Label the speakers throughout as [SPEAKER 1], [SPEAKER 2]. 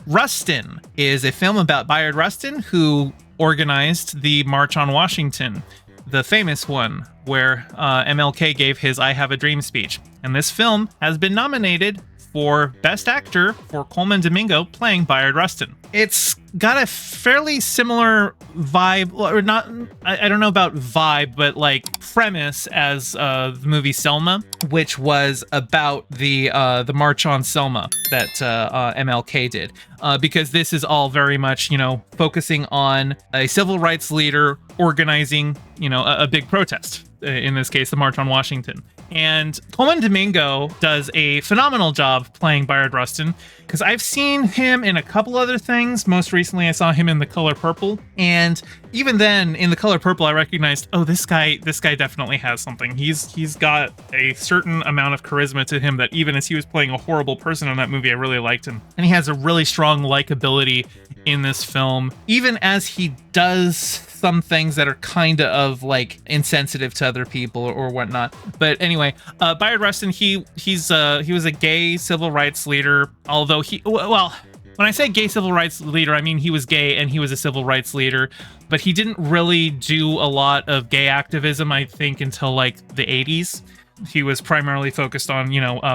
[SPEAKER 1] Rustin is a film about Bayard Rustin, who organized the March on Washington, the famous one where MLK gave his I Have a Dream speech. And this film has been nominated for Best Actor for Coleman Domingo playing Bayard Rustin. It's got a fairly similar vibe, or not, I don't know about vibe, but like premise as the movie Selma, which was about the March on Selma that MLK did. Because this is all very much, focusing on a civil rights leader organizing, a big protest. In this case, the March on Washington. And Coleman Domingo does a phenomenal job playing Bayard Rustin, because I've seen him in a couple other things. Most recently, I saw him in The Color Purple. And even then, in The Color Purple, I recognized, oh, this guy definitely has something. He's got a certain amount of charisma to him that even as he was playing a horrible person in that movie, I really liked him. And he has a really strong likability in this film, even as he does some things that are kind of like insensitive to other people or whatnot. But anyway, Bayard Rustin, he was a gay civil rights leader, although when I say gay civil rights leader, I mean he was gay and he was a civil rights leader, but he didn't really do a lot of gay activism, I think, until like the 80s. He was primarily focused on,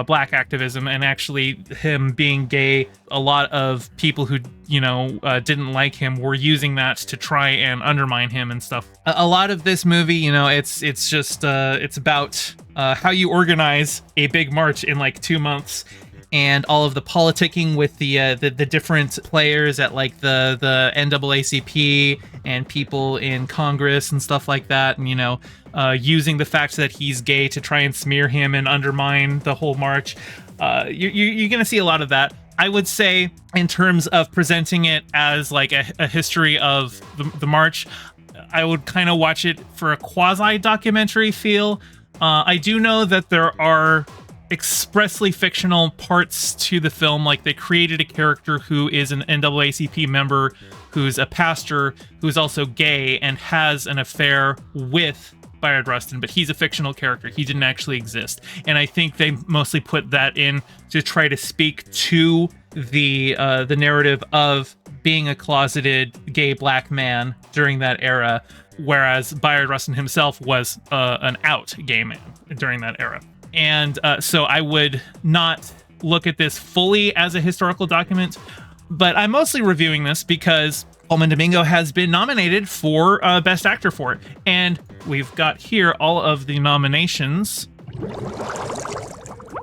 [SPEAKER 1] black activism, and actually him being gay, a lot of people who, didn't like him were using that to try and undermine him and stuff. A lot of this movie, it's just, it's about how you organize a big march in like 2 months, and all of the politicking with the different players at like the NAACP and people in Congress and stuff like that, and using the fact that he's gay to try and smear him and undermine the whole march. You're gonna see a lot of that. I would say, in terms of presenting it as like a history of the march, I would kind of watch it for a quasi-documentary feel. I do know that there are expressly fictional parts to the film, like they created a character who is an NAACP member, who's a pastor, who's also gay and has an affair with Bayard Rustin, but he's a fictional character. He didn't actually exist. And I think they mostly put that in to try to speak to the narrative of being a closeted gay black man during that era, whereas Bayard Rustin himself was an out gay man during that era. And so I would not look at this fully as a historical document, but I'm mostly reviewing this because Coleman Domingo has been nominated for Best Actor for it. And we've got here all of the nominations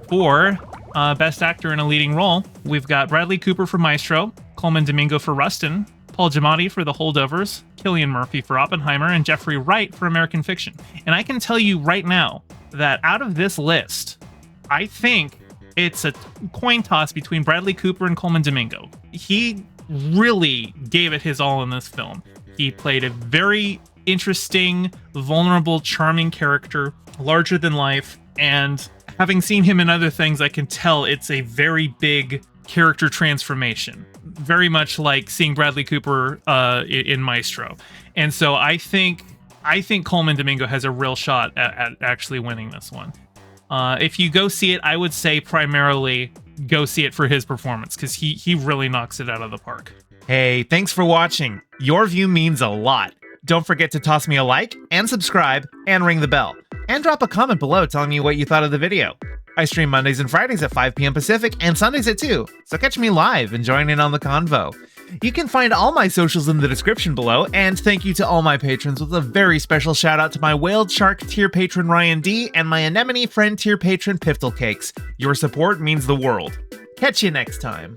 [SPEAKER 1] for Best Actor in a Leading Role. We've got Bradley Cooper for Maestro, Coleman Domingo for Rustin, Paul Giamatti for The Holdovers, Cillian Murphy for Oppenheimer, and Jeffrey Wright for American Fiction. And I can tell you right now that out of this list, I think it's a coin toss between Bradley Cooper and Coleman Domingo. He really gave it his all in this film. He played a very interesting, vulnerable, charming character, larger than life, and having seen him in other things, I can tell it's a very big character transformation. Very much like seeing Bradley Cooper in Maestro. And so I think Coleman Domingo has a real shot at actually winning this one. If you go see it, I would say primarily go see it for his performance, because he really knocks it out of the park. Hey, thanks for watching. Your view means a lot. Don't forget to toss me a like and subscribe and ring the bell. And drop a comment below telling me what you thought of the video. I stream Mondays and Fridays at 5 p.m. Pacific and Sundays at 2, so catch me live and join in on the convo. You can find all my socials in the description below, and thank you to all my patrons with a very special shout out to my Whaled Shark tier patron Ryan D and my Anemone friend tier patron Piftle Cakes. Your support means the world. Catch you next time.